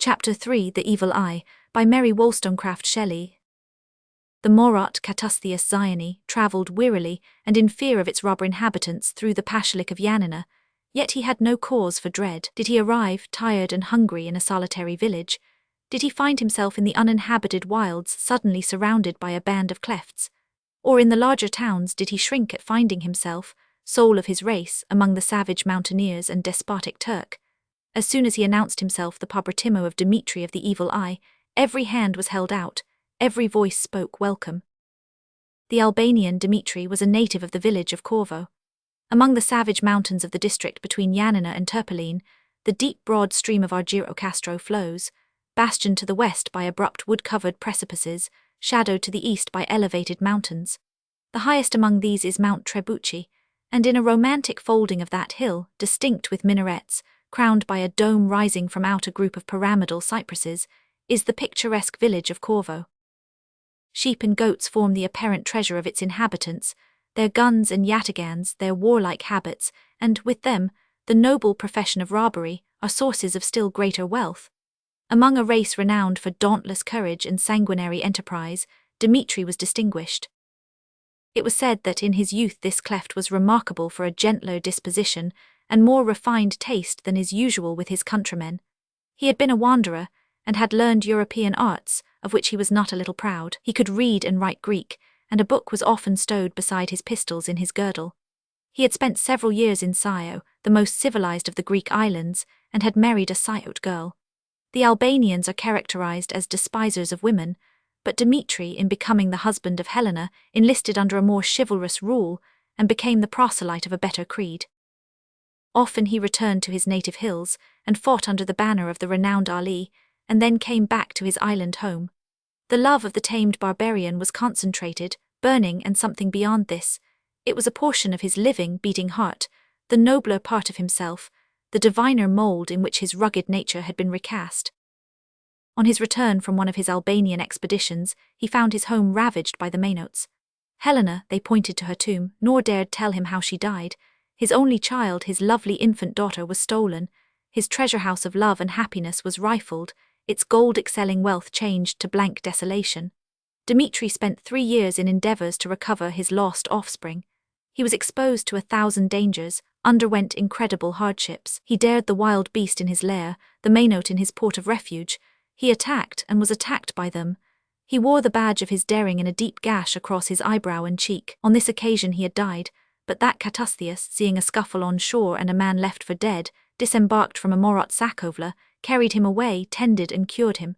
Chapter 3 The Evil Eye, by Mary Wollstonecraft Shelley. The Morot Catustheus Zione travelled wearily and in fear of its robber inhabitants through the pashalik of Yanina, yet he had no cause for dread. Did he arrive, tired and hungry, in a solitary village? Did he find himself in the uninhabited wilds suddenly surrounded by a band of clefts? Or in the larger towns did he shrink at finding himself, soul of his race, among the savage mountaineers and despotic Turk? As soon as he announced himself the pobretimo of Dmitri of the Evil Eye, every hand was held out, every voice spoke welcome. The Albanian Dmitri was a native of the village of Corvo. Among the savage mountains of the district between Yanina and Turpelline, the deep broad stream of Argiro Castro flows, bastioned to the west by abrupt wood-covered precipices, shadowed to the east by elevated mountains. The highest among these is Mount Trebuchet, and in a romantic folding of that hill, distinct with minarets, crowned by a dome rising from out a group of pyramidal cypresses, is the picturesque village of Corvo. Sheep and goats form the apparent treasure of its inhabitants, their guns and yataghans, their warlike habits, and, with them, the noble profession of robbery, are sources of still greater wealth. Among a race renowned for dauntless courage and sanguinary enterprise, Dmitri was distinguished. It was said that in his youth this cleft was remarkable for a gentler disposition and more refined taste than is usual with his countrymen. He had been a wanderer, and had learned European arts, of which he was not a little proud. He could read and write Greek, and a book was often stowed beside his pistols in his girdle. He had spent several years in Scio, the most civilized of the Greek islands, and had married a Sciote girl. The Albanians are characterized as despisers of women, but Dmitri, in becoming the husband of Helena, enlisted under a more chivalrous rule, and became the proselyte of a better creed. Often he returned to his native hills, and fought under the banner of the renowned Ali, and then came back to his island home. The love of the tamed barbarian was concentrated, burning, and something beyond this. It was a portion of his living, beating heart, the nobler part of himself, the diviner mould in which his rugged nature had been recast. On his return from one of his Albanian expeditions, he found his home ravaged by the Mainotes. Helena, they pointed to her tomb, nor dared tell him how she died. His only child, his lovely infant daughter, was stolen. His treasure house of love and happiness was rifled, its gold-excelling wealth changed to blank desolation. Dmitri spent 3 years in endeavors to recover his lost offspring. He was exposed to 1,000 dangers, underwent incredible hardships. He dared the wild beast in his lair, the Mainote in his port of refuge. He attacked and was attacked by them. He wore the badge of his daring in a deep gash across his eyebrow and cheek. On this occasion he had died, but that Catustheus, seeing a scuffle on shore and a man left for dead, disembarked from a Morot Sakovla, carried him away, tended and cured him.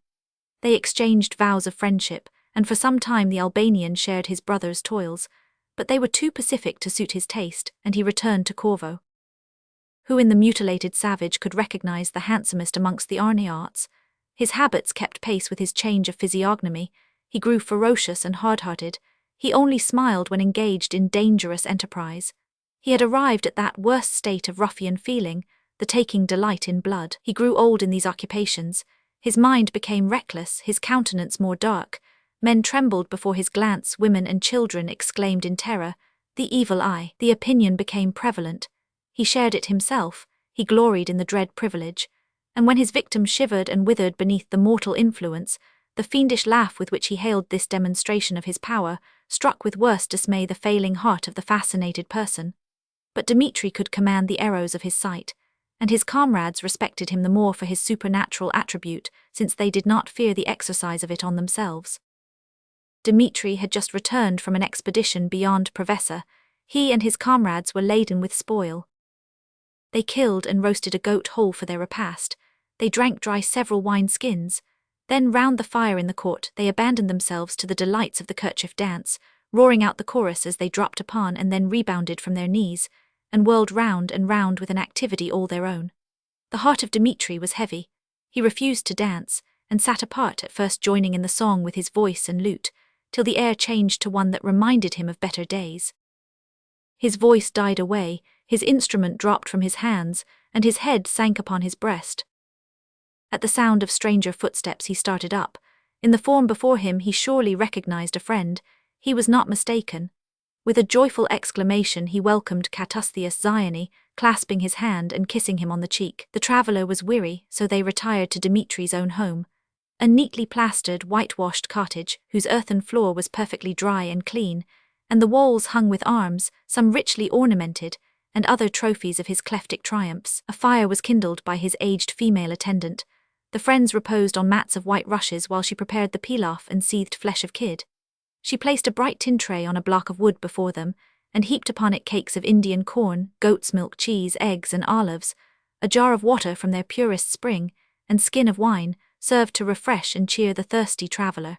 They exchanged vows of friendship, and for some time the Albanian shared his brother's toils, but they were too pacific to suit his taste, and he returned to Corvo. Who in the mutilated savage could recognize the handsomest amongst the Arnauts? His habits kept pace with his change of physiognomy. He grew ferocious and hard-hearted. He only smiled when engaged in dangerous enterprise. He had arrived at that worst state of ruffian feeling, the taking delight in blood. He grew old in these occupations. His mind became reckless, his countenance more dark. Men trembled before his glance, women and children exclaimed in terror, "The evil eye." The opinion became prevalent. He shared it himself, he gloried in the dread privilege. And when his victim shivered and withered beneath the mortal influence, the fiendish laugh with which he hailed this demonstration of his power struck with worse dismay the failing heart of the fascinated person. But Dmitri could command the arrows of his sight, and his comrades respected him the more for his supernatural attribute, since they did not fear the exercise of it on themselves. Dmitri had just returned from an expedition beyond Prevesa. He and his comrades were laden with spoil. They killed and roasted a goat whole for their repast. They drank dry several wine skins. Then round the fire in the court they abandoned themselves to the delights of the kerchief dance, roaring out the chorus as they dropped upon and then rebounded from their knees, and whirled round and round with an activity all their own. The heart of Dmitri was heavy. He refused to dance, and sat apart, at first joining in the song with his voice and lute, till the air changed to one that reminded him of better days. His voice died away, his instrument dropped from his hands, and his head sank upon his breast. At the sound of stranger footsteps he started up. In the form before him he surely recognized a friend. He was not mistaken. With a joyful exclamation he welcomed Catustheus Zione, clasping his hand and kissing him on the cheek. The traveller was weary, so they retired to Dimitri's own home, a neatly plastered, whitewashed cottage whose earthen floor was perfectly dry and clean, and the walls hung with arms, some richly ornamented, and other trophies of his cleftic triumphs. A fire was kindled by his aged female attendant. The friends reposed on mats of white rushes while she prepared the pilaf and seethed flesh of kid. She placed a bright tin tray on a block of wood before them, and heaped upon it cakes of Indian corn, goat's milk, cheese, eggs, and olives, a jar of water from their purest spring, and skin of wine, served to refresh and cheer the thirsty traveller.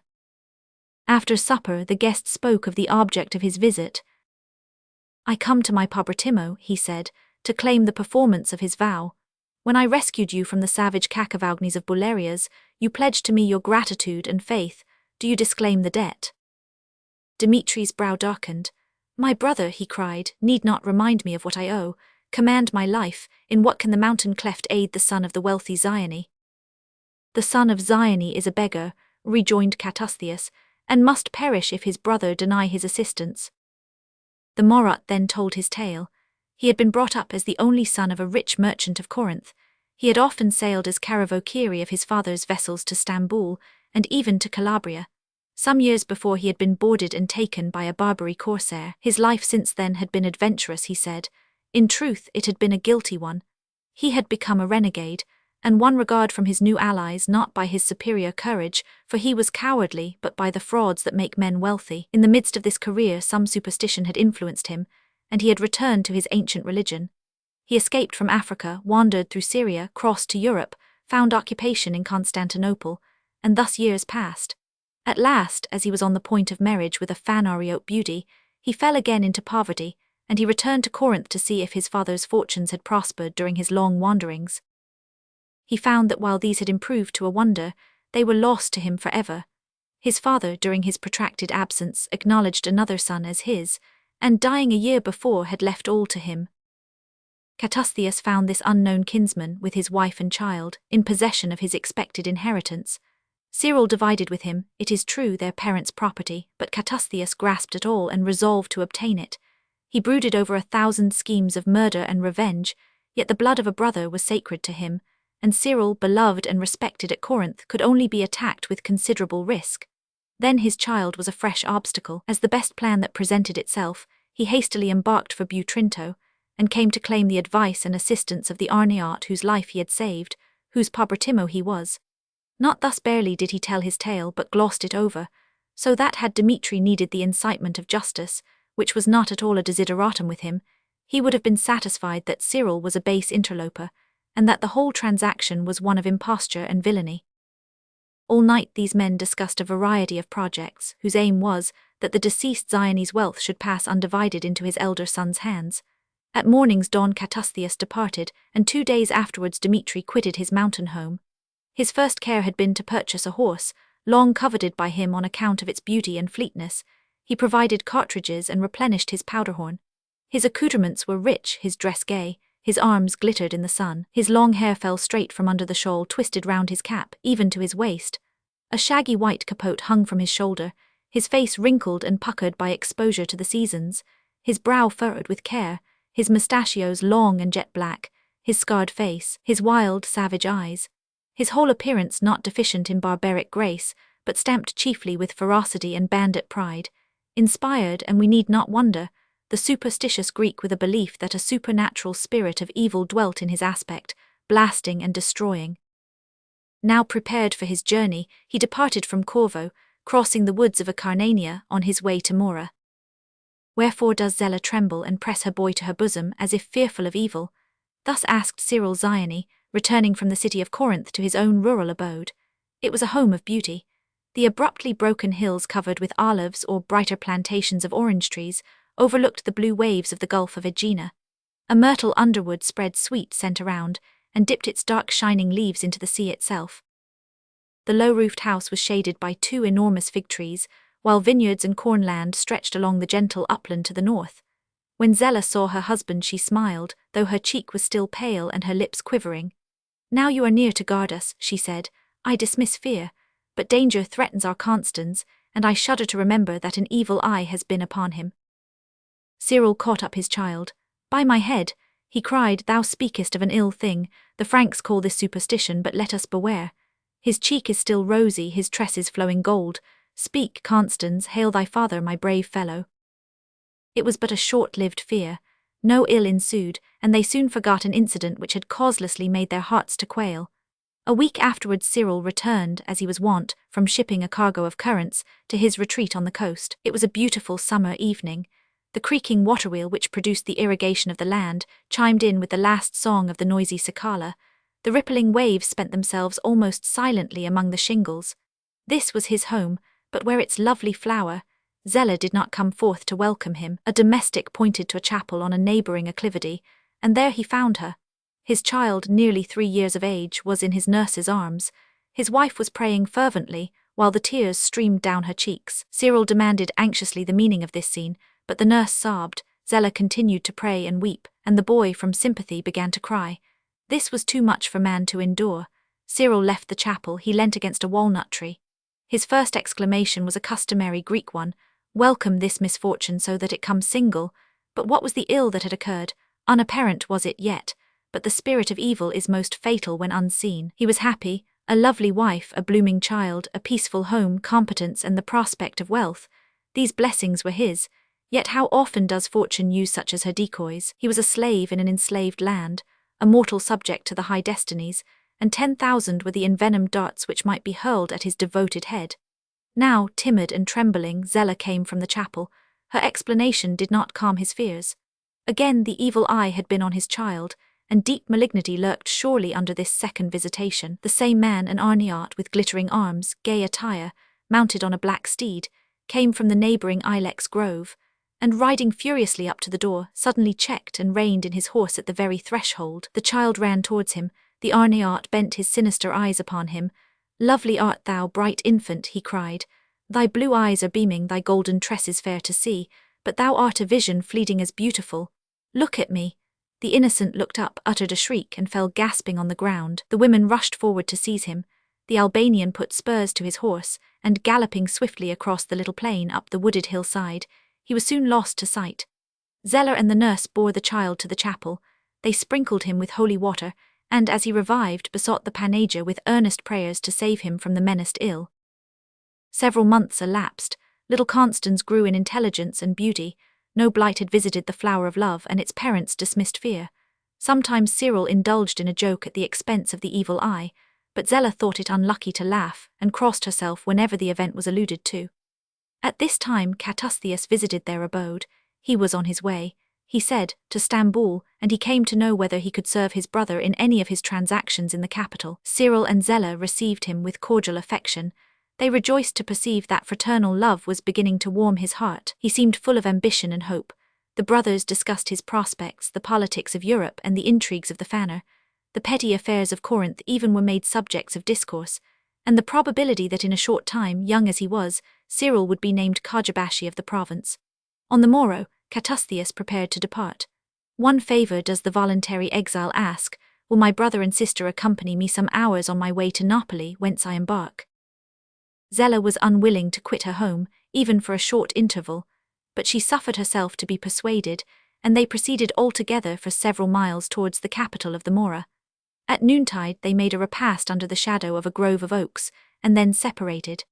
After supper the guest spoke of the object of his visit. "I come to my pobretimo," he said, "to claim the performance of his vow. When I rescued you from the savage Cacavagnes of Bulerias, you pledged to me your gratitude and faith. Do you disclaim the debt?" Dimitri's brow darkened. "My brother," he cried, "need not remind me of what I owe. Command my life. In what can the mountain cleft aid the son of the wealthy Zione?" "The son of Zione is a beggar," rejoined Catustheus, "and must perish if his brother deny his assistance." The Morat then told his tale. He had been brought up as the only son of a rich merchant of Corinth. He had often sailed as caravocere of his father's vessels to Stamboul, and even to Calabria. Some years before he had been boarded and taken by a Barbary corsair. His life since then had been adventurous, he said. In truth, it had been a guilty one. He had become a renegade, and won regard from his new allies not by his superior courage, for he was cowardly, but by the frauds that make men wealthy. In the midst of this career some superstition had influenced him, and he had returned to his ancient religion. He escaped from Africa, wandered through Syria, crossed to Europe, found occupation in Constantinople, and thus years passed. At last, as he was on the point of marriage with a Phanariote beauty, he fell again into poverty, and he returned to Corinth to see if his father's fortunes had prospered during his long wanderings. He found that while these had improved to a wonder, they were lost to him forever. His father, during his protracted absence, acknowledged another son as his, and dying a year before had left all to him. Catustheus found this unknown kinsman, with his wife and child, in possession of his expected inheritance. Cyril divided with him, it is true, their parents' property, but Catustheus grasped at all and resolved to obtain it. He brooded over 1,000 schemes of murder and revenge, yet the blood of a brother was sacred to him, and Cyril, beloved and respected at Corinth, could only be attacked with considerable risk. Then his child was a fresh obstacle. As the best plan that presented itself, he hastily embarked for Butrinto, and came to claim the advice and assistance of the Arnaout whose life he had saved, whose pobretimo he was. Not thus barely did he tell his tale, but glossed it over, so that had Dimitri needed the incitement of justice, which was not at all a desideratum with him, he would have been satisfied that Cyril was a base interloper, and that the whole transaction was one of imposture and villainy. All night these men discussed a variety of projects, whose aim was that the deceased Zione's wealth should pass undivided into his elder son's hands. At morning's dawn Catustheus departed, and 2 days afterwards Dimitri quitted his mountain home. His first care had been to purchase a horse, long coveted by him on account of its beauty and fleetness. He provided cartridges and replenished his powder-horn. His accoutrements were rich, his dress gay, his arms glittered in the sun, his long hair fell straight from under the shawl twisted round his cap, even to his waist. A shaggy white capote hung from his shoulder, his face wrinkled and puckered by exposure to the seasons, his brow furrowed with care, his mustachios long and jet black, his scarred face, his wild, savage eyes. His whole appearance not deficient in barbaric grace, but stamped chiefly with ferocity and bandit pride, inspired, and we need not wonder, the superstitious Greek with a belief that a supernatural spirit of evil dwelt in his aspect, blasting and destroying. Now prepared for his journey, he departed from Corvo, crossing the woods of Acarnania on his way to Mora. Wherefore does Zella tremble and press her boy to her bosom as if fearful of evil? Thus asked Cyril Zione, returning from the city of Corinth to his own rural abode. It was a home of beauty. The abruptly broken hills covered with olives or brighter plantations of orange trees overlooked the blue waves of the Gulf of Aegina. A myrtle underwood spread sweet scent around, and dipped its dark shining leaves into the sea itself. The low-roofed house was shaded by 2 enormous fig trees, while vineyards and cornland stretched along the gentle upland to the north. When Zella saw her husband she smiled, though her cheek was still pale and her lips quivering. "Now you are near to guard us," she said. "I dismiss fear, but danger threatens our Constans, and I shudder to remember that an evil eye has been upon him." Cyril caught up his child. "By my head," he cried, "thou speakest of an ill thing. The Franks call this superstition, but let us beware. His cheek is still rosy, his tresses flowing gold. Speak, Constans, hail thy father, my brave fellow." It was but a short-lived fear. No ill ensued, and they soon forgot an incident which had causelessly made their hearts to quail. A week afterwards Cyril returned, as he was wont, from shipping a cargo of currants, to his retreat on the coast. It was a beautiful summer evening. The creaking waterwheel which produced the irrigation of the land chimed in with the last song of the noisy cicala. The rippling waves spent themselves almost silently among the shingles. This was his home, but where its lovely flower, Zella, did not come forth to welcome him. A domestic pointed to a chapel on a neighbouring acclivity, and there he found her. His child, nearly 3 years of age, was in his nurse's arms. His wife was praying fervently, while the tears streamed down her cheeks. Cyril demanded anxiously the meaning of this scene, but the nurse sobbed. Zella continued to pray and weep, and the boy, from sympathy, began to cry. This was too much for man to endure. Cyril left the chapel. He leant against a walnut tree. His first exclamation was a customary Greek one: "Welcome this misfortune so that it comes single." But what was the ill that had occurred? Unapparent was it yet, but the spirit of evil is most fatal when unseen. He was happy, a lovely wife, a blooming child, a peaceful home, competence, and the prospect of wealth. These blessings were his, yet how often does fortune use such as her decoys? He was a slave in an enslaved land, a mortal subject to the high destinies, and 10,000 were the envenomed darts which might be hurled at his devoted head. Now, timid and trembling, Zella came from the chapel. Her explanation did not calm his fears. Again the evil eye had been on his child, and deep malignity lurked surely under this second visitation. The same man, an Arniart with glittering arms, gay attire, mounted on a black steed, came from the neighbouring ilex grove, and riding furiously up to the door, suddenly checked and reined in his horse at the very threshold. The child ran towards him. The Arniart bent his sinister eyes upon him. "Lovely art thou, bright infant," he cried. "Thy blue eyes are beaming, thy golden tresses fair to see, but thou art a vision fleeting as beautiful. Look at me." The innocent looked up, uttered a shriek, and fell gasping on the ground. The women rushed forward to seize him. The Albanian put spurs to his horse, and galloping swiftly across the little plain up the wooded hillside, he was soon lost to sight. Zella and the nurse bore the child to the chapel. They sprinkled him with holy water, and as he revived, besought the panager with earnest prayers to save him from the menaced ill. Several months elapsed. Little Constans grew in intelligence and beauty. No blight had visited the flower of love, and its parents dismissed fear. Sometimes Cyril indulged in a joke at the expense of the evil eye, but Zella thought it unlucky to laugh, and crossed herself whenever the event was alluded to. At this time Catustheus visited their abode. He was on his way, he said, to Stamboul, and he came to know whether he could serve his brother in any of his transactions in the capital. Cyril and Zella received him with cordial affection. They rejoiced to perceive that fraternal love was beginning to warm his heart. He seemed full of ambition and hope. The brothers discussed his prospects, the politics of Europe, and the intrigues of the Fanner. The petty affairs of Corinth even were made subjects of discourse, and the probability that in a short time, young as he was, Cyril would be named Kajabashi of the province. On the morrow, Catustheus prepared to depart. "One favour does the voluntary exile ask: will my brother and sister accompany me some hours on my way to Napoli, whence I embark?" Zella was unwilling to quit her home, even for a short interval, but she suffered herself to be persuaded, and they proceeded all together for several miles towards the capital of the Mora. At noontide they made a repast under the shadow of a grove of oaks, and then separated.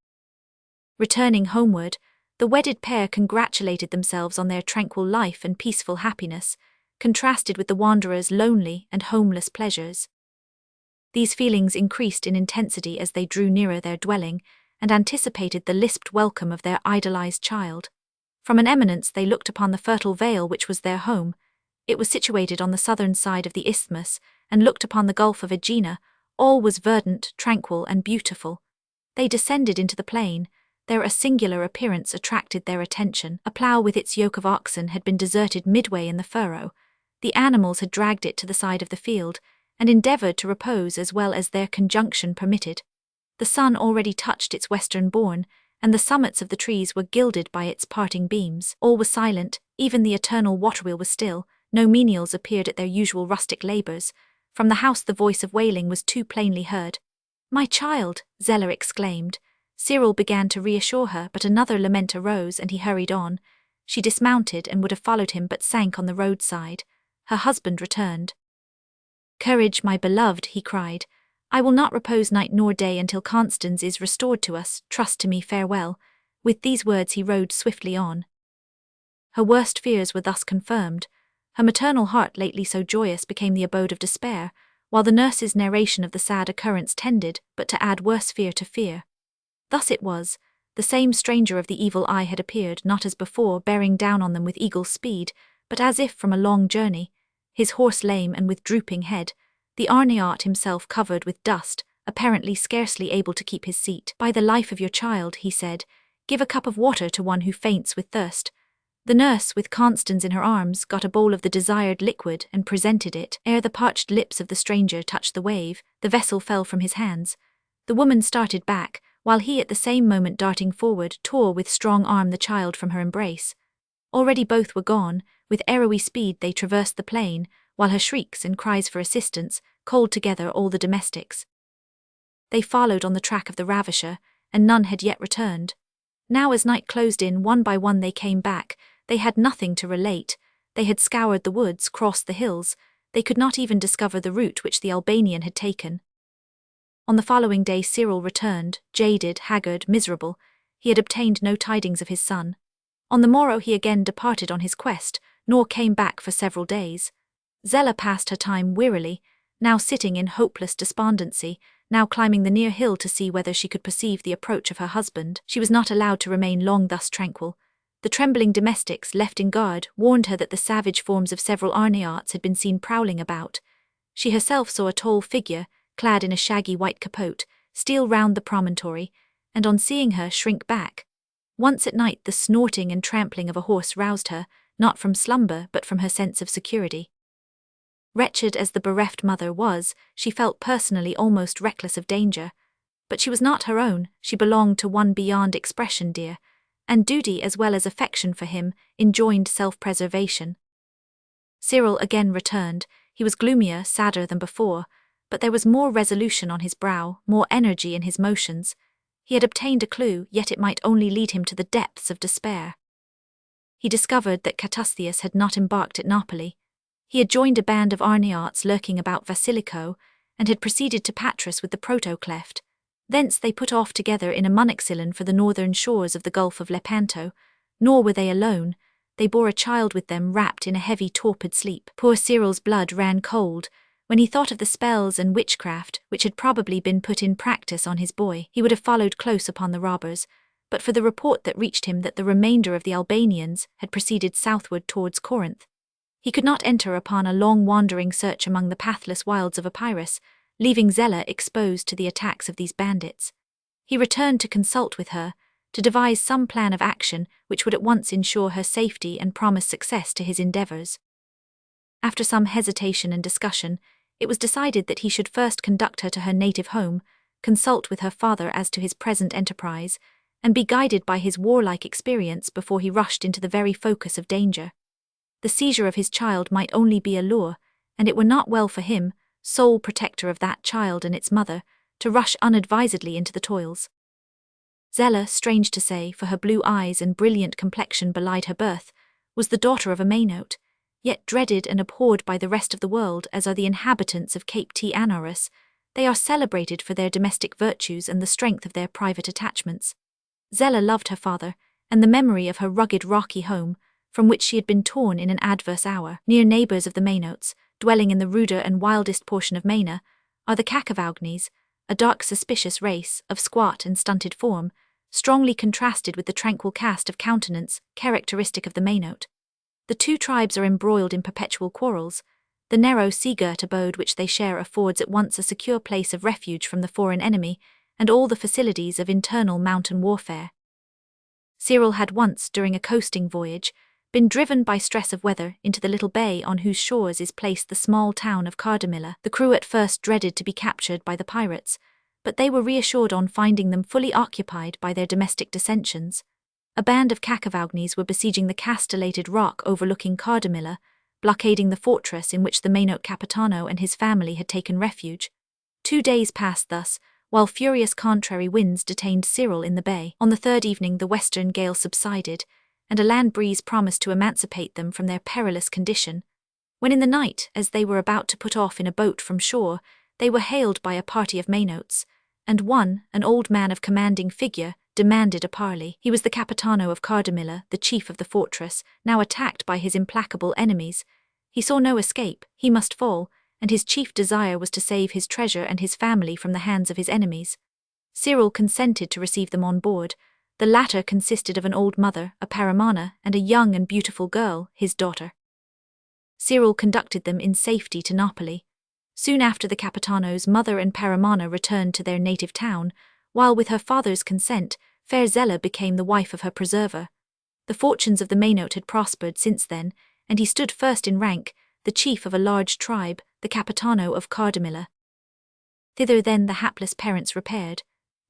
Returning homeward, the wedded pair congratulated themselves on their tranquil life and peaceful happiness, contrasted with the wanderers' lonely and homeless pleasures. These feelings increased in intensity as they drew nearer their dwelling, and anticipated the lisped welcome of their idolized child. From an eminence they looked upon the fertile vale which was their home. It was situated on the southern side of the isthmus, and looked upon the Gulf of Aegina. All was verdant, tranquil, and beautiful. They descended into the plain. There a singular appearance attracted their attention. A plough with its yoke of oxen had been deserted midway in the furrow. The animals had dragged it to the side of the field, and endeavoured to repose as well as their conjunction permitted. The sun already touched its western bourne, and the summits of the trees were gilded by its parting beams. All was silent, even the eternal waterwheel was still. No menials appeared at their usual rustic labours. From the house the voice of wailing was too plainly heard. "My child!" Zella exclaimed. Cyril began to reassure her, but another lament arose, and he hurried on. She dismounted and would have followed him but sank on the roadside. Her husband returned. "Courage, my beloved," he cried. "I will not repose night nor day until Constance is restored to us. Trust to me, farewell." With these words he rode swiftly on. Her worst fears were thus confirmed. Her maternal heart, lately so joyous, became the abode of despair, while the nurse's narration of the sad occurrence tended but to add worse fear to fear. Thus it was, the same stranger of the evil eye had appeared, not as before, bearing down on them with eagle speed, but as if from a long journey, his horse lame and with drooping head, the Arnaut himself covered with dust, apparently scarcely able to keep his seat. "By the life of your child," he said, "give a cup of water to one who faints with thirst." The nurse, with Constance in her arms, got a bowl of the desired liquid and presented it. Ere the parched lips of the stranger touched the wave, the vessel fell from his hands. The woman started back, while he, at the same moment darting forward, tore with strong arm the child from her embrace. Already both were gone. With arrowy speed they traversed the plain, while her shrieks and cries for assistance called together all the domestics. They followed on the track of the ravisher, and none had yet returned. Now as night closed in, one by one they came back. They had nothing to relate. They had scoured the woods, crossed the hills. They could not even discover the route which the Albanian had taken. On the following day Cyril returned, jaded, haggard, miserable. He had obtained no tidings of his son. On the morrow he again departed on his quest, nor came back for several days. Zella passed her time wearily, now sitting in hopeless despondency, now climbing the near hill to see whether she could perceive the approach of her husband. She was not allowed to remain long thus tranquil. The trembling domestics, left in guard, warned her that the savage forms of several Arnauts had been seen prowling about. She herself saw a tall figure, clad in a shaggy white capote, steal round the promontory, and on seeing her shrink back. Once at night the snorting and trampling of a horse roused her, not from slumber but from her sense of security. Wretched as the bereft mother was, she felt personally almost reckless of danger. But she was not her own, she belonged to one beyond expression dear, and duty as well as affection for him enjoined self-preservation. Cyril again returned. He was gloomier, sadder than before, but there was more resolution on his brow, more energy in his motions. He had obtained a clue, yet it might only lead him to the depths of despair. He discovered that Catustheus had not embarked at Napoli. He had joined a band of Arnauts lurking about Vasilico, and had proceeded to Patras with the proto-cleft. Thence they put off together in a monoxylon for the northern shores of the Gulf of Lepanto. Nor were they alone. They bore a child with them wrapped in a heavy torpid sleep. Poor Cyril's blood ran cold when he thought of the spells and witchcraft which had probably been put in practice on his boy. He would have followed close upon the robbers, but for the report that reached him that the remainder of the Albanians had proceeded southward towards Corinth. He could not enter upon a long wandering search among the pathless wilds of Epirus, leaving Zella exposed to the attacks of these bandits. He returned to consult with her, to devise some plan of action which would at once ensure her safety and promise success to his endeavours. After some hesitation and discussion, it was decided that he should first conduct her to her native home, consult with her father as to his present enterprise, and be guided by his warlike experience before he rushed into the very focus of danger. The seizure of his child might only be a lure, and it were not well for him, sole protector of that child and its mother, to rush unadvisedly into the toils. Zella, strange to say, for her blue eyes and brilliant complexion belied her birth, was the daughter of a Mainote, yet dreaded and abhorred by the rest of the world as are the inhabitants of Cape T. Anaurus. They are celebrated for their domestic virtues and the strength of their private attachments. Zella loved her father, and the memory of her rugged rocky home, from which she had been torn in an adverse hour. Near neighbours of the Mainotes, dwelling in the ruder and wildest portion of Maina, are the Cacavaugnes, a dark suspicious race, of squat and stunted form, strongly contrasted with the tranquil cast of countenance characteristic of the Mainote. The two tribes are embroiled in perpetual quarrels. The narrow sea-girt abode which they share affords at once a secure place of refuge from the foreign enemy, and all the facilities of internal mountain warfare. Cyril had once, during a coasting voyage, been driven by stress of weather into the little bay on whose shores is placed the small town of Cardamilla. The crew at first dreaded to be captured by the pirates, but they were reassured on finding them fully occupied by their domestic dissensions. A band of Cacavaugnes were besieging the castellated rock overlooking Cardamilla, blockading the fortress in which the Mainote Capitano and his family had taken refuge. 2 days passed thus, while furious contrary winds detained Cyril in the bay. On the third evening the western gale subsided, and a land breeze promised to emancipate them from their perilous condition. When in the night, as they were about to put off in a boat from shore, they were hailed by a party of Mainotes, and one, an old man of commanding figure, demanded a parley. He was the Capitano of Cardamilla, the chief of the fortress, now attacked by his implacable enemies. He saw no escape, he must fall, and his chief desire was to save his treasure and his family from the hands of his enemies. Cyril consented to receive them on board. The latter consisted of an old mother, a paramana, and a young and beautiful girl, his daughter. Cyril conducted them in safety to Napoli. Soon after, the Capitano's mother and paramana returned to their native town, while with her father's consent, fair Zella became the wife of her preserver. The fortunes of the Mainote had prospered since then, and he stood first in rank, the chief of a large tribe, the Capitano of Cardamilla. Thither then the hapless parents repaired.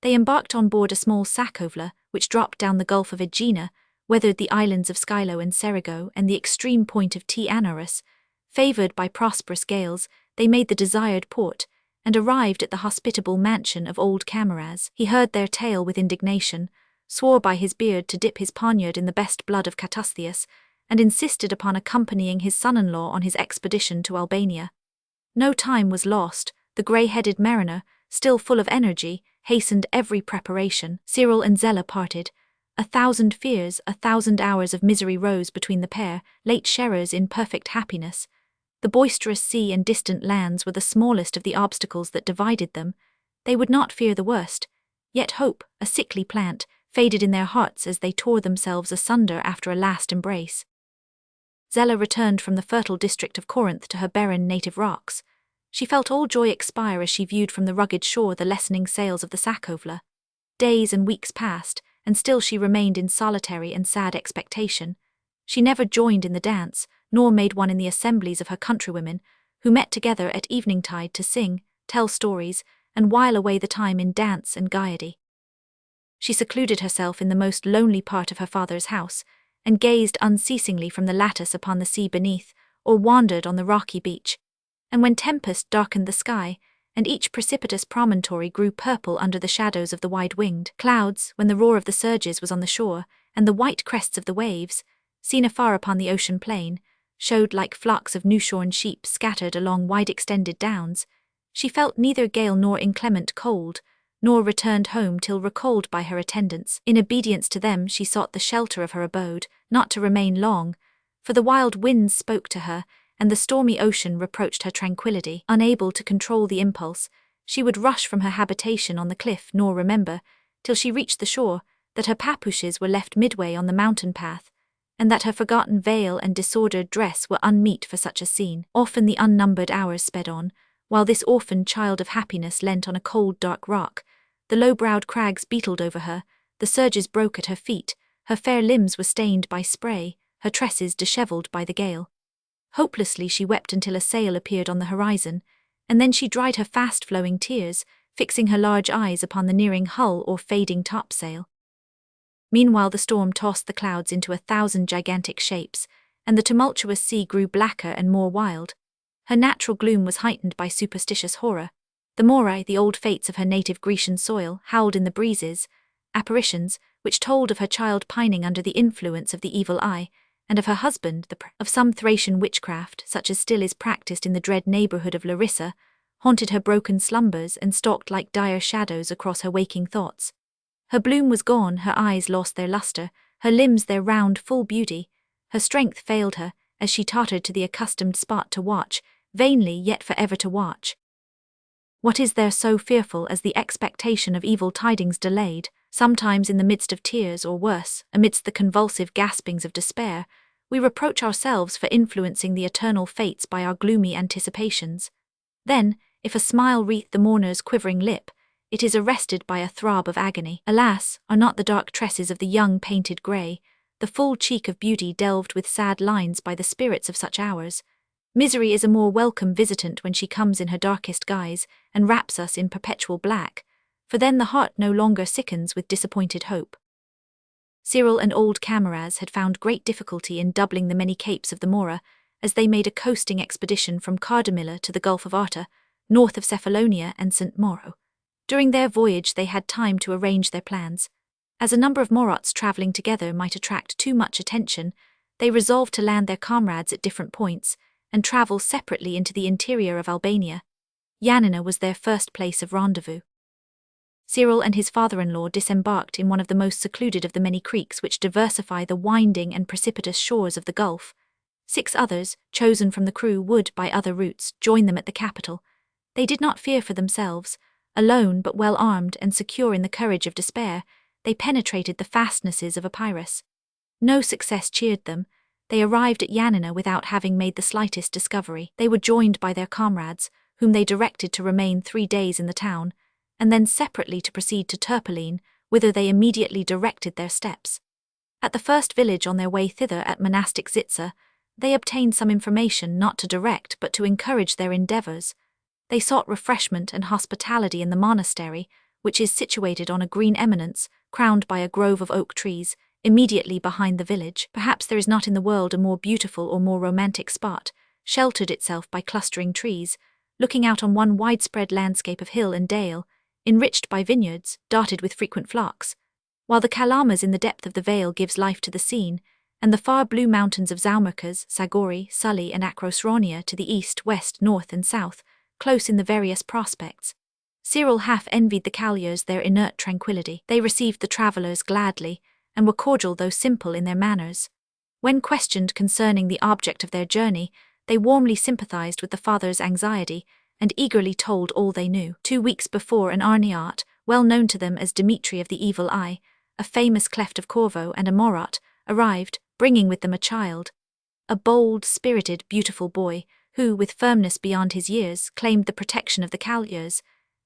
They embarked on board a small sacovla, which dropped down the Gulf of Aegina, weathered the islands of Scylo and Serigo and the extreme point of T. Anaurus. Favoured by prosperous gales, they made the desired port, and arrived at the hospitable mansion of old Cameras. He heard their tale with indignation, swore by his beard to dip his poniard in the best blood of Catustheus, and insisted upon accompanying his son-in-law on his expedition to Albania. No time was lost. The grey-headed mariner, still full of energy, hastened every preparation. Cyril and Zella parted. 1,000 fears, 1,000 hours of misery rose between the pair, late sharers in perfect happiness. The boisterous sea and distant lands were the smallest of the obstacles that divided them. They would not fear the worst. Yet hope, a sickly plant, faded in their hearts as they tore themselves asunder after a last embrace. Zella returned from the fertile district of Corinth to her barren native rocks. She felt all joy expire as she viewed from the rugged shore the lessening sails of the Sacovla. Days and weeks passed, and still she remained in solitary and sad expectation. She never joined in the dance, nor made one in the assemblies of her countrywomen, who met together at evening-tide to sing, tell stories, and while away the time in dance and gaiety. She secluded herself in the most lonely part of her father's house, and gazed unceasingly from the lattice upon the sea beneath, or wandered on the rocky beach. And when tempest darkened the sky, and each precipitous promontory grew purple under the shadows of the wide-winged clouds, when the roar of the surges was on the shore, and the white crests of the waves, seen afar upon the ocean plain, showed like flocks of new-shorn sheep scattered along wide-extended downs, she felt neither gale nor inclement cold, nor returned home till recalled by her attendants. In obedience to them she sought the shelter of her abode, not to remain long, for the wild winds spoke to her, and the stormy ocean reproached her tranquillity. Unable to control the impulse, she would rush from her habitation on the cliff nor remember, till she reached the shore, that her papooses were left midway on the mountain path, and that her forgotten veil and disordered dress were unmeet for such a scene. Often the unnumbered hours sped on, while this orphan child of happiness leant on a cold dark rock. The low-browed crags beetled over her, the surges broke at her feet, her fair limbs were stained by spray, her tresses dishevelled by the gale. Hopelessly she wept until a sail appeared on the horizon, and then she dried her fast-flowing tears, fixing her large eyes upon the nearing hull or fading topsail. Meanwhile the storm tossed the clouds into 1,000 gigantic shapes, and the tumultuous sea grew blacker and more wild. Her natural gloom was heightened by superstitious horror. The Morai, the old fates of her native Grecian soil, howled in the breezes, apparitions which told of her child pining under the influence of the evil eye, and of her husband, of some Thracian witchcraft, such as still is practiced in the dread neighbourhood of Larissa, haunted her broken slumbers and stalked like dire shadows across her waking thoughts. Her bloom was gone, her eyes lost their lustre, her limbs their round, full beauty. Her strength failed her, as she tottered to the accustomed spot to watch, vainly yet for ever to watch. What is there so fearful as the expectation of evil tidings delayed? Sometimes in the midst of tears, or worse, amidst the convulsive gaspings of despair, we reproach ourselves for influencing the eternal fates by our gloomy anticipations. Then, if a smile wreath the mourner's quivering lip, it is arrested by a throb of agony. Alas, are not the dark tresses of the young painted grey, the full cheek of beauty delved with sad lines by the spirits of such hours? Misery is a more welcome visitant when she comes in her darkest guise, and wraps us in perpetual black, for then the heart no longer sickens with disappointed hope. Cyril and old Cameras had found great difficulty in doubling the many capes of the Mora, as they made a coasting expedition from Cardamilla to the Gulf of Arta, north of Cephalonia and St. Mauro. During their voyage they had time to arrange their plans. As a number of Morots travelling together might attract too much attention, they resolved to land their comrades at different points and travel separately into the interior of Albania. Yanina was their first place of rendezvous. Cyril and his father-in-law disembarked in one of the most secluded of the many creeks which diversify the winding and precipitous shores of the Gulf. 6 others, chosen from the crew, would, by other routes, join them at the capital. They did not fear for themselves. Alone but well armed and secure in the courage of despair, they penetrated the fastnesses of Epirus. No success cheered them. They arrived at Yanina without having made the slightest discovery. They were joined by their comrades, whom they directed to remain 3 days in the town, and then separately to proceed to Turpaline, whither they immediately directed their steps. At the first village on their way thither at monastic Zitza, they obtained some information not to direct but to encourage their endeavours. They sought refreshment and hospitality in the monastery, which is situated on a green eminence, crowned by a grove of oak trees, immediately behind the village. Perhaps there is not in the world a more beautiful or more romantic spot, sheltered itself by clustering trees, looking out on one widespread landscape of hill and dale, enriched by vineyards, dotted with frequent flocks, while the Kalamas in the depth of the vale gives life to the scene, and the far blue mountains of Zaumarkaz, Sagori, Sully and Akrosronia to the east, west, north and south, close in the various prospects. Cyril half envied the Kalyars their inert tranquillity. They received the travellers gladly, and were cordial though simple in their manners. When questioned concerning the object of their journey, they warmly sympathized with the father's anxiety, and eagerly told all they knew. 2 weeks before, an Arniat, well known to them as Dimitri of the Evil Eye, a famous cleft of Corvo and a Morot, arrived, bringing with them a child. A bold, spirited, beautiful boy, who, with firmness beyond his years, claimed the protection of the Kalyars,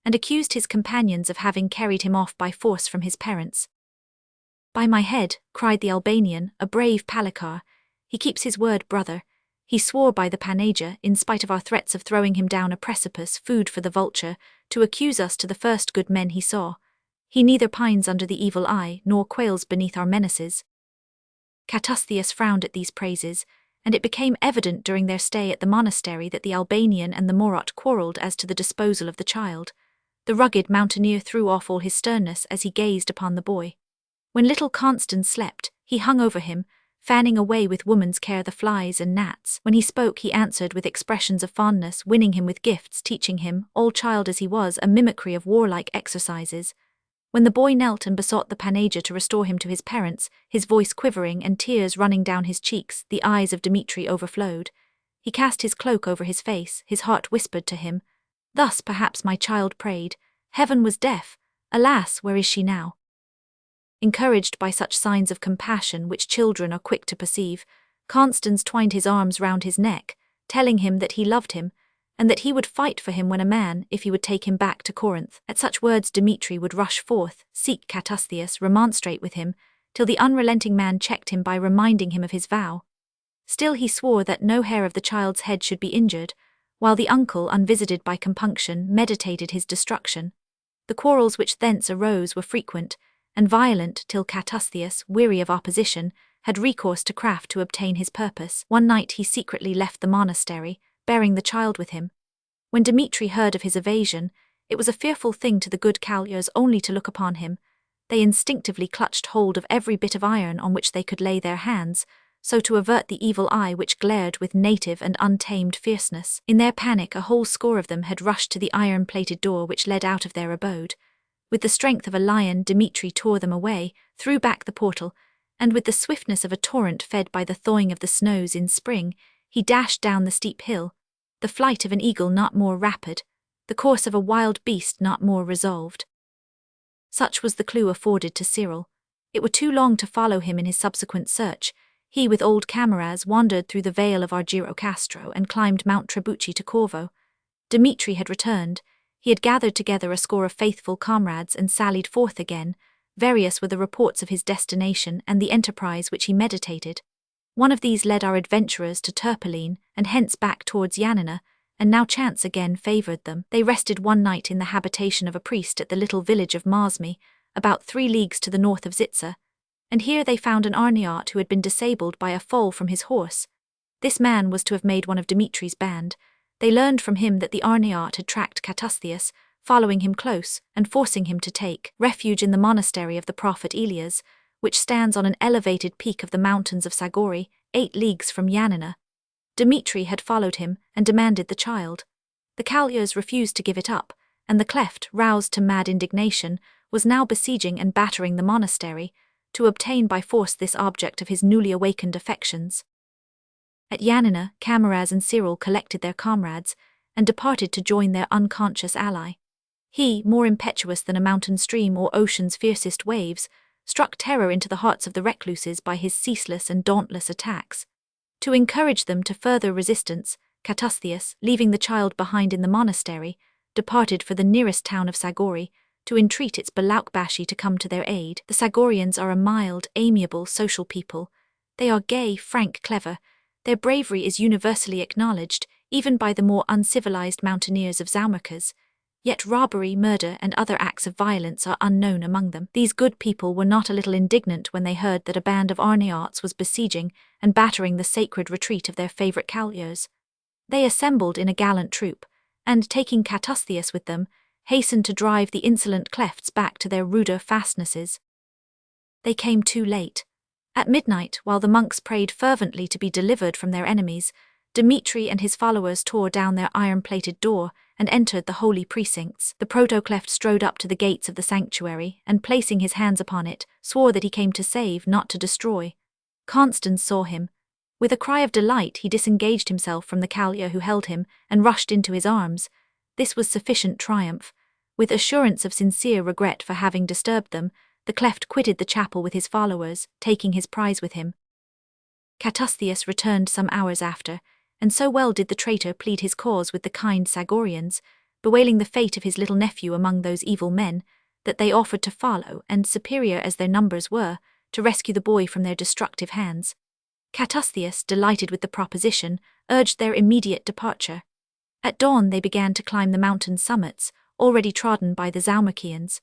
and accused his companions of having carried him off by force from his parents. "By my head," cried the Albanian, a brave Palikar, "he keeps his word, brother. He swore by the Panagia, in spite of our threats of throwing him down a precipice, food for the vulture, to accuse us to the first good men he saw. He neither pines under the evil eye, nor quails beneath our menaces." Catustheus frowned at these praises, and it became evident during their stay at the monastery that the Albanian and the Morot quarrelled as to the disposal of the child. The rugged mountaineer threw off all his sternness as he gazed upon the boy. When little Constans slept, he hung over him, fanning away with woman's care the flies and gnats. When he spoke, he answered with expressions of fondness, winning him with gifts, teaching him, all child as he was, a mimicry of warlike exercises. When the boy knelt and besought the Panagia to restore him to his parents, his voice quivering and tears running down his cheeks, the eyes of Dimitri overflowed. He cast his cloak over his face, his heart whispered to him, "Thus perhaps my child prayed. Heaven was deaf. Alas, where is she now?" Encouraged by such signs of compassion which children are quick to perceive, Constans twined his arms round his neck, telling him that he loved him, and that he would fight for him when a man, if he would take him back to Corinth. At such words Dimitri would rush forth, seek Catustheus, remonstrate with him, till the unrelenting man checked him by reminding him of his vow. Still he swore that no hair of the child's head should be injured, while the uncle, unvisited by compunction, meditated his destruction. The quarrels which thence arose were frequent and violent till Catustheus, weary of opposition, had recourse to craft to obtain his purpose. One night he secretly left the monastery, bearing the child with him. When Dimitri heard of his evasion, it was a fearful thing to the good Kalyars only to look upon him. They instinctively clutched hold of every bit of iron on which they could lay their hands, so to avert the evil eye which glared with native and untamed fierceness. In their panic, a whole score of them had rushed to the iron-plated door which led out of their abode. With the strength of a lion, Dimitri tore them away, threw back the portal, and with the swiftness of a torrent fed by the thawing of the snows in spring, he dashed down the steep hill, the flight of an eagle not more rapid, the course of a wild beast not more resolved. Such was the clue afforded to Cyril. It were too long to follow him in his subsequent search. He with old Cameras wandered through the vale of Argyrocastro and climbed Mount Trebuchet to Corvo. Dimitri had returned. He had gathered together a score of faithful comrades and sallied forth again. Various were the reports of his destination and the enterprise which he meditated. One of these led our adventurers to Turpaline, and hence back towards Yanina, and now chance again favoured them. They rested one night in the habitation of a priest at the little village of Marsmi, about 3 leagues to the north of Zitza, and here they found an Arniat who had been disabled by a fall from his horse. This man was to have made one of Dimitri's band. They learned from him that the Arniat had tracked Catustheus, following him close and forcing him to take refuge in the monastery of the prophet Elias, which stands on an elevated peak of the mountains of Sagori, 8 leagues from Yanina. Dmitri had followed him and demanded the child. The Kalyas refused to give it up, and the cleft, roused to mad indignation, was now besieging and battering the monastery, to obtain by force this object of his newly awakened affections. At Yanina, Kamaraz and Cyril collected their comrades, and departed to join their unconscious ally. He, more impetuous than a mountain stream or ocean's fiercest waves, struck terror into the hearts of the recluses by his ceaseless and dauntless attacks. To encourage them to further resistance, Catustheus, leaving the child behind in the monastery, departed for the nearest town of Sagori, to entreat its Balaukbashi to come to their aid. The Sagorians are a mild, amiable, social people. They are gay, frank, clever. Their bravery is universally acknowledged, even by the more uncivilized mountaineers of Zaumarkaz. Yet robbery, murder, and other acts of violence are unknown among them. These good people were not a little indignant when they heard that a band of Arnauts was besieging and battering the sacred retreat of their favorite Kalyas. They assembled in a gallant troop, and, taking Catustheus with them, hastened to drive the insolent clefts back to their ruder fastnesses. They came too late. At midnight, while the monks prayed fervently to be delivered from their enemies, Dmitri and his followers tore down their iron-plated door and entered the holy precincts. The protocleft strode up to the gates of the sanctuary, and placing his hands upon it, swore that he came to save, not to destroy. Constans saw him. With a cry of delight, he disengaged himself from the Kalya who held him and rushed into his arms. This was sufficient triumph. With assurance of sincere regret for having disturbed them, the cleft quitted the chapel with his followers, taking his prize with him. Catustheus returned some hours after, and so well did the traitor plead his cause with the kind Sagorians, bewailing the fate of his little nephew among those evil men, that they offered to follow, and, superior as their numbers were, to rescue the boy from their destructive hands. Catustheus, delighted with the proposition, urged their immediate departure. At dawn they began to climb the mountain summits, already trodden by the Zaumarkians.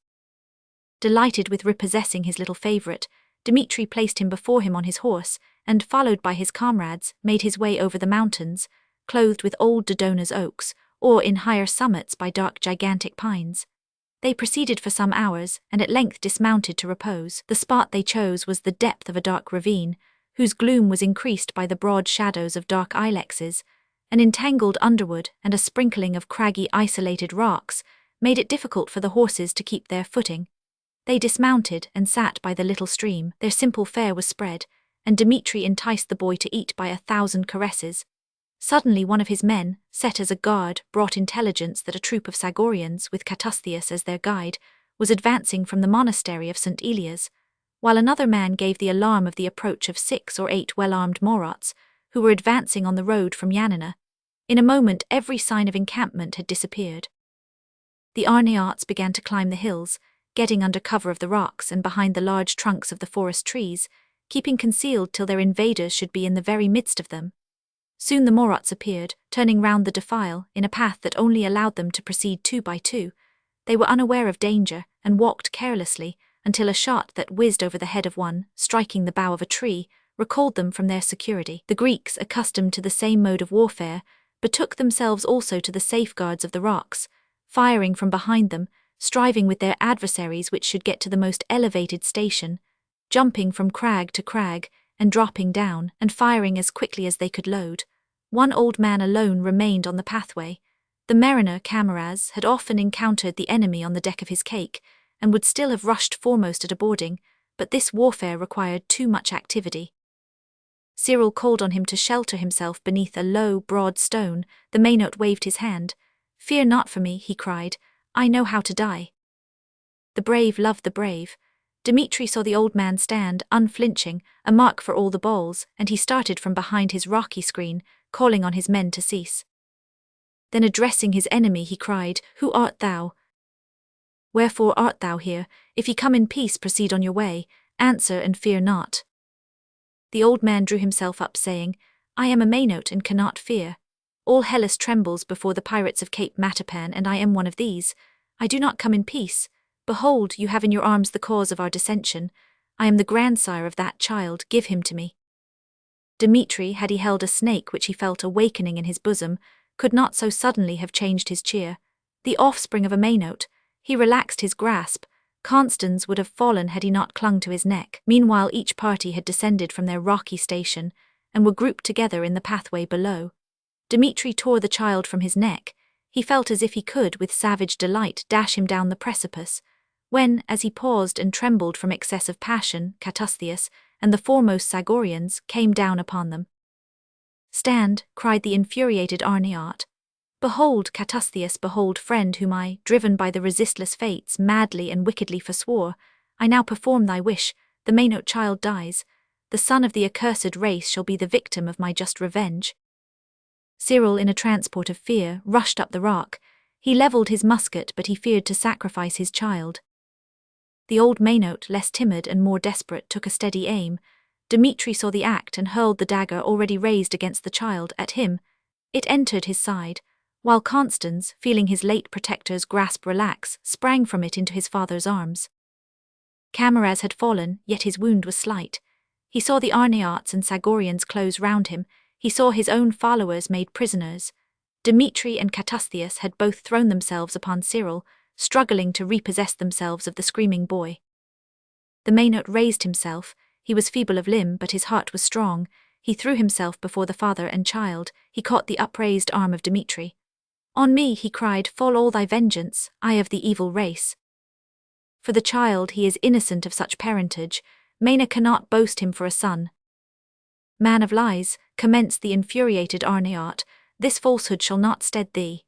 Delighted with repossessing his little favourite, Dmitri placed him before him on his horse, and, followed by his comrades, made his way over the mountains, clothed with old Dodona's oaks, or in higher summits by dark gigantic pines. They proceeded for some hours, and at length dismounted to repose. The spot they chose was the depth of a dark ravine, whose gloom was increased by the broad shadows of dark ilexes. An entangled underwood and a sprinkling of craggy isolated rocks made it difficult for the horses to keep their footing. They dismounted and sat by the little stream. Their simple fare was spread, and Dmitri enticed the boy to eat by 1,000 caresses. Suddenly one of his men, set as a guard, brought intelligence that a troop of Sagorians, with Catustheus as their guide, was advancing from the monastery of St. Elias, while another man gave the alarm of the approach of 6 or 8 well-armed Morots, who were advancing on the road from Yanina. In a moment every sign of encampment had disappeared. The Arnauts began to climb the hills, getting under cover of the rocks and behind the large trunks of the forest trees, keeping concealed till their invaders should be in the very midst of them. Soon the Morots appeared, turning round the defile, in a path that only allowed them to proceed 2 by 2. They were unaware of danger, and walked carelessly, until a shot that whizzed over the head of one, striking the bough of a tree, recalled them from their security. The Greeks, accustomed to the same mode of warfare, betook themselves also to the safeguards of the rocks, firing from behind them, striving with their adversaries which should get to the most elevated station, jumping from crag to crag, and dropping down, and firing as quickly as they could load. One old man alone remained on the pathway. The mariner, Kamaraz, had often encountered the enemy on the deck of his cake, and would still have rushed foremost at a boarding, but this warfare required too much activity. Cyril called on him to shelter himself beneath a low, broad stone. The Maynot waved his hand. "Fear not for me," he cried. "I know how to die." The brave love the brave. Dmitri saw the old man stand, unflinching, a mark for all the bowls, and he started from behind his rocky screen, calling on his men to cease. Then addressing his enemy he cried, "Who art thou? Wherefore art thou here? If ye come in peace, proceed on your way. Answer and fear not." The old man drew himself up, saying, "I am a Maynot and cannot fear. All Hellas trembles before the pirates of Cape Matapan, and I am one of these. I do not come in peace. Behold, you have in your arms the cause of our dissension. I am the grandsire of that child, give him to me." Dmitri, had he held a snake which he felt awakening in his bosom, could not so suddenly have changed his cheer. The offspring of a Maynooth, he relaxed his grasp. Constans would have fallen had he not clung to his neck. Meanwhile, each party had descended from their rocky station and were grouped together in the pathway below. Dimitri tore the child from his neck. He felt as if he could, with savage delight, dash him down the precipice, when, as he paused and trembled from excess of passion, Catustheus and the foremost Sagorians came down upon them. "Stand," cried the infuriated Arnaut. "Behold, Catustheus, behold, friend, whom I, driven by the resistless fates, madly and wickedly forswore. I now perform thy wish, the Maynooth child dies. The son of the accursed race shall be the victim of my just revenge." Cyril, in a transport of fear, rushed up the rock. He levelled his musket, but he feared to sacrifice his child. The old Maynooth, less timid and more desperate, took a steady aim. Dimitri saw the act and hurled the dagger already raised against the child at him. It entered his side, while Constans, feeling his late protector's grasp relax, sprang from it into his father's arms. Camaraz had fallen, yet his wound was slight. He saw the Arnauts and Sagorians close round him. He saw his own followers made prisoners. Dimitri and Catustheus had both thrown themselves upon Cyril, struggling to repossess themselves of the screaming boy. The Maynooth raised himself. He was feeble of limb, but his heart was strong. He threw himself before the father and child. He caught the upraised arm of Dimitri. "On me," he cried, "fall all thy vengeance, I of the evil race." For the child, he is innocent of such parentage. Maina cannot boast him for a son. "Man of lies," commenced the infuriated Arnaut, "this falsehood shall not stead thee."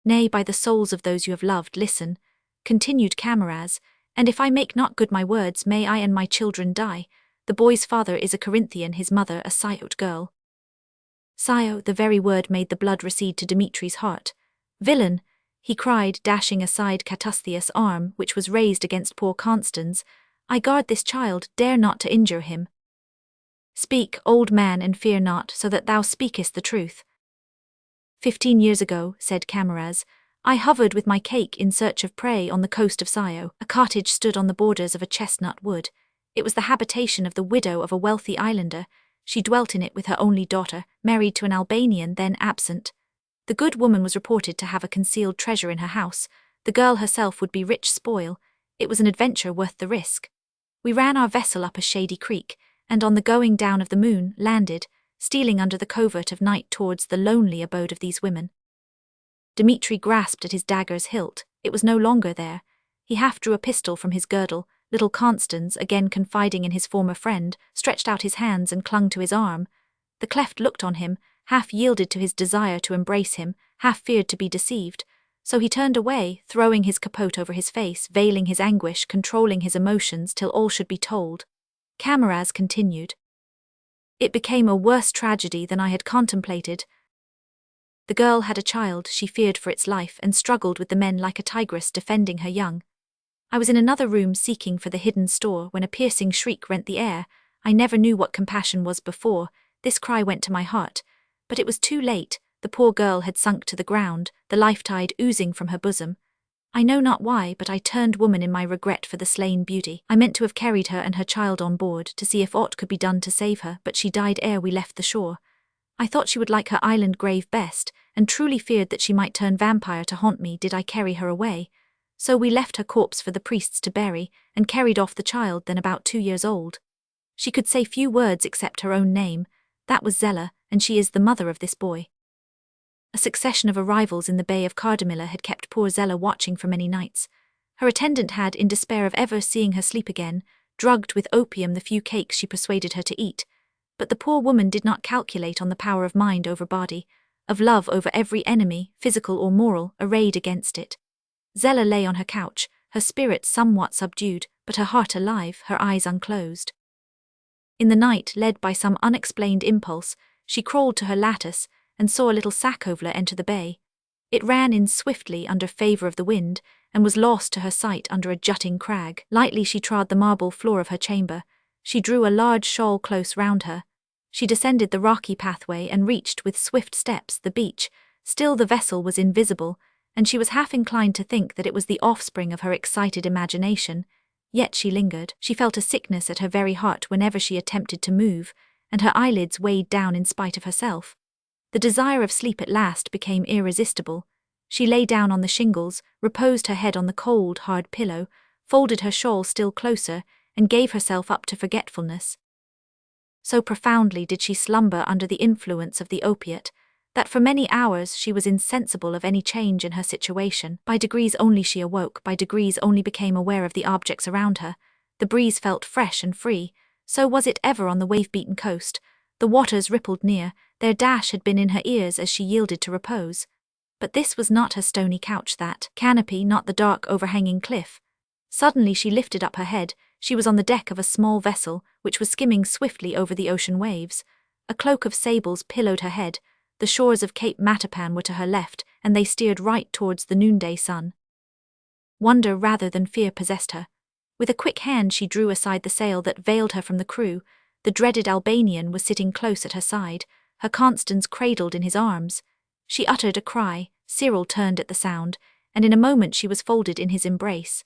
"Nay, by the souls of those you have loved, listen," continued Camaraz, "and if I make not good my words, may I and my children die. The boy's father is a Corinthian, his mother a Scyot girl." Scio, the very word made the blood recede to Dimitri's heart. "Villain!" he cried, dashing aside Catustheus' arm, which was raised against poor Constans. "I guard this child, dare not to injure him." "Speak, old man, and fear not, so that thou speakest the truth." 15 years ago," said Camaraz, "I hovered with my cake in search of prey on the coast of Scio. A cottage stood on the borders of a chestnut wood. It was the habitation of the widow of a wealthy islander. She dwelt in it with her only daughter, married to an Albanian then absent. The good woman was reported to have a concealed treasure in her house. The girl herself would be rich spoil. It was an adventure worth the risk. We ran our vessel up a shady creek, and on the going down of the moon, landed, stealing under the covert of night towards the lonely abode of these women." Dimitri grasped at his dagger's hilt. It was no longer there. He half drew a pistol from his girdle. Little Constans, again confiding in his former friend, stretched out his hands and clung to his arm. The cleft looked on him, half yielded to his desire to embrace him, half feared to be deceived. So he turned away, throwing his capote over his face, veiling his anguish, controlling his emotions till all should be told. Camaraz continued. "It became a worse tragedy than I had contemplated. The girl had a child, she feared for its life and struggled with the men like a tigress defending her young. I was in another room seeking for the hidden store when a piercing shriek rent the air. I never knew what compassion was before. This cry went to my heart. But it was too late. The poor girl had sunk to the ground, the life-tide oozing from her bosom. I know not why, but I turned woman in my regret for the slain beauty. I meant to have carried her and her child on board to see if aught could be done to save her, but she died ere we left the shore. I thought she would like her island grave best, and truly feared that she might turn vampire to haunt me did I carry her away. So we left her corpse for the priests to bury, and carried off the child, then about 2 years old. She could say few words except her own name. That was Zella, and she is the mother of this boy." A succession of arrivals in the Bay of Cardamila had kept poor Zella watching for many nights. Her attendant had, in despair of ever seeing her sleep again, drugged with opium the few cakes she persuaded her to eat. But the poor woman did not calculate on the power of mind over body, of love over every enemy, physical or moral, arrayed against it. Zella lay on her couch, her spirit somewhat subdued, but her heart alive, her eyes unclosed. In the night, led by some unexplained impulse, she crawled to her lattice and saw a little sacovler enter the bay. It ran in swiftly under favour of the wind, and was lost to her sight under a jutting crag. Lightly she trod the marble floor of her chamber. She drew a large shawl close round her. She descended the rocky pathway and reached with swift steps the beach. Still the vessel was invisible, and she was half inclined to think that it was the offspring of her excited imagination. Yet she lingered. She felt a sickness at her very heart whenever she attempted to move, and her eyelids weighed down in spite of herself. The desire of sleep at last became irresistible. She lay down on the shingles, reposed her head on the cold, hard pillow, folded her shawl still closer, and gave herself up to forgetfulness. So profoundly did she slumber under the influence of the opiate, that for many hours she was insensible of any change in her situation. By degrees only she awoke, by degrees only became aware of the objects around her. The breeze felt fresh and free, so was it ever on the wave-beaten coast. The waters rippled near, their dash had been in her ears as she yielded to repose. But this was not her stony couch, that canopy, not the dark overhanging cliff. Suddenly she lifted up her head. She was on the deck of a small vessel, which was skimming swiftly over the ocean waves. A cloak of sables pillowed her head. The shores of Cape Matapan were to her left, and they steered right towards the noonday sun. Wonder rather than fear possessed her. With a quick hand she drew aside the sail that veiled her from the crew. The dreaded Albanian was sitting close at her side, her Constance cradled in his arms. She uttered a cry, Cyril turned at the sound, and in a moment she was folded in his embrace.